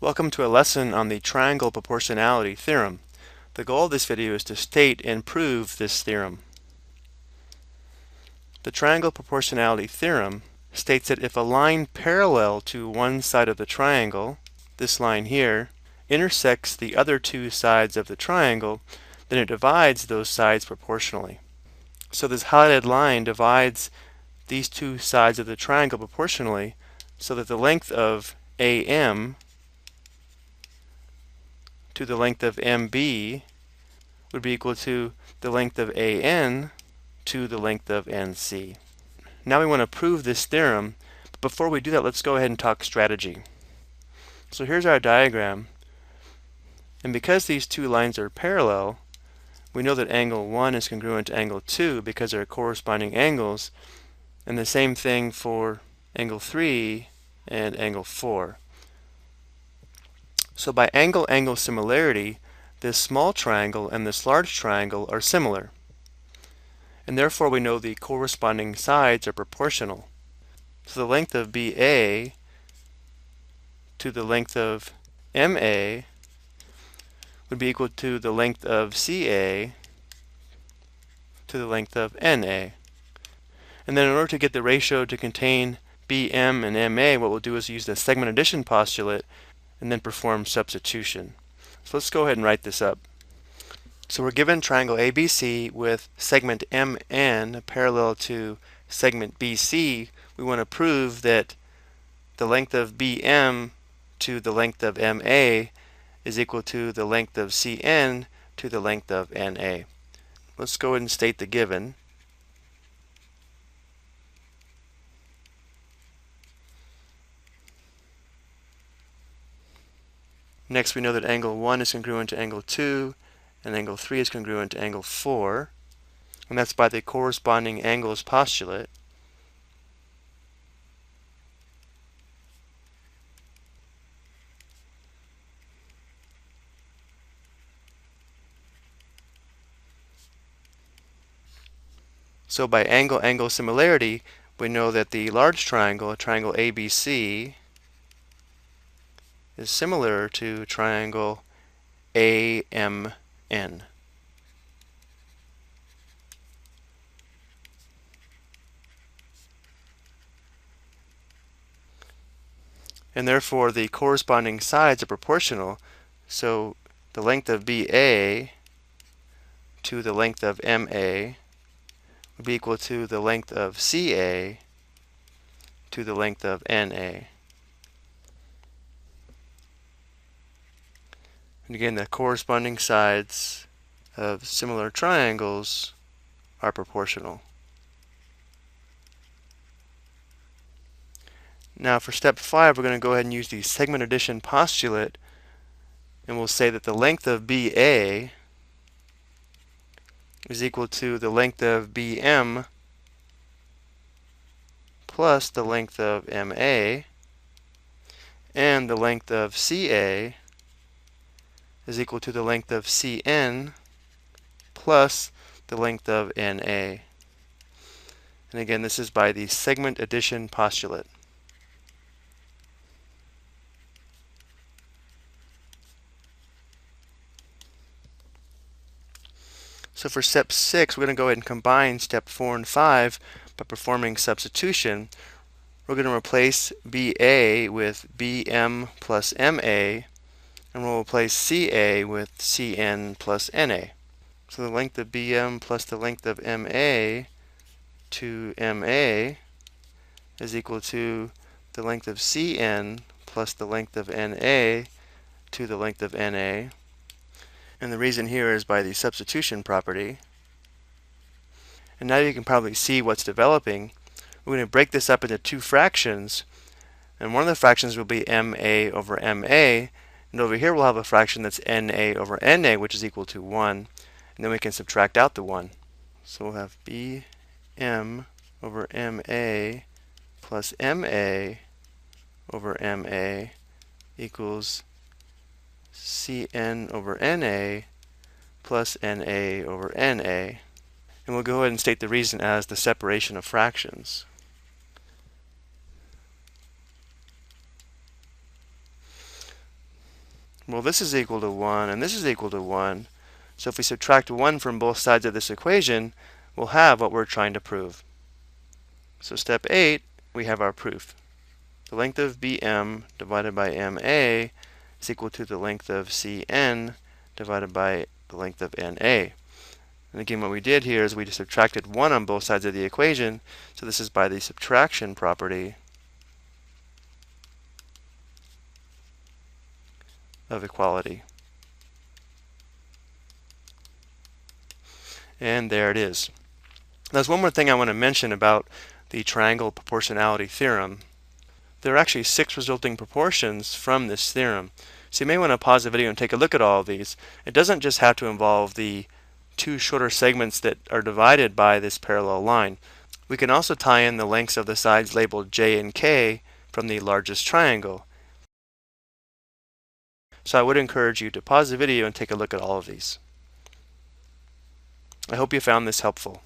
Welcome to a lesson on the triangle proportionality theorem. The goal of this video is to state and prove this theorem. The triangle proportionality theorem states that if a line parallel to one side of the triangle, this line here, intersects the other two sides of the triangle, then it divides those sides proportionally. So this highlighted line divides these two sides of the triangle proportionally so that the length of AM to the length of MB would be equal to the length of AN to the length of NC. Now we want to prove this theorem, but before we do that, let's go ahead and talk strategy. So here's our diagram, and because these two lines are parallel, we know that angle 1 is congruent to angle 2 because they're corresponding angles, and the same thing for angle 3 and angle 4. So by angle-angle similarity, this small triangle and this large triangle are similar. And therefore we know the corresponding sides are proportional. So the length of BA to the length of MA would be equal to the length of CA to the length of NA. And then in order to get the ratio to contain BM and MA, what we'll do is use the segment addition postulate and then perform substitution. So let's go ahead and write this up. So we're given triangle ABC with segment MN parallel to segment BC. We want to prove that the length of BM to the length of MA is equal to the length of CN to the length of NA. Let's go ahead and state the given. Next, we know that angle 1 is congruent to angle 2, and angle 3 is congruent to angle 4, and that's by the corresponding angles postulate. So by angle-angle similarity, we know that the large triangle, triangle ABC, is similar to triangle AMN. And therefore the corresponding sides are proportional, so the length of BA to the length of MA would be equal to the length of CA to the length of NA. And again, the corresponding sides of similar triangles are proportional. Now for step 5, we're going to go ahead and use the segment addition postulate, and we'll say that the length of BA is equal to the length of BM plus the length of MA, and the length of CA is equal to the length of CN plus the length of NA. And again, this is by the segment addition postulate. So for step 6, we're going to go ahead and combine step 4 and 5 by performing substitution. We're going to replace BA with BM plus MA, and we'll replace CA with CN plus NA. So the length of BM plus the length of MA to MA is equal to the length of CN plus the length of NA to the length of NA. And the reason here is by the substitution property. And now you can probably see what's developing. We're going to break this up into two fractions, and one of the fractions will be MA over MA, and over here we'll have a fraction that's NA over NA, which is equal to 1, and then we can subtract out the 1. So we'll have BM over MA plus MA over MA equals CN over NA plus NA over NA. And we'll go ahead and state the reason as the separation of fractions. Well, this is equal to 1 and this is equal to 1. So if we subtract 1 from both sides of this equation, we'll have what we're trying to prove. So step 8, we have our proof. The length of BM divided by MA is equal to the length of CN divided by the length of NA. And again, what we did here is we just subtracted 1 on both sides of the equation. So this is by the subtraction property of equality. And there it is. Now, there's one more thing I want to mention about the triangle proportionality theorem. There are actually 6 resulting proportions from this theorem. So you may want to pause the video and take a look at all of these. It doesn't just have to involve the 2 shorter segments that are divided by this parallel line. We can also tie in the lengths of the sides labeled J and K from the largest triangle. So I would encourage you to pause the video and take a look at all of these. I hope you found this helpful.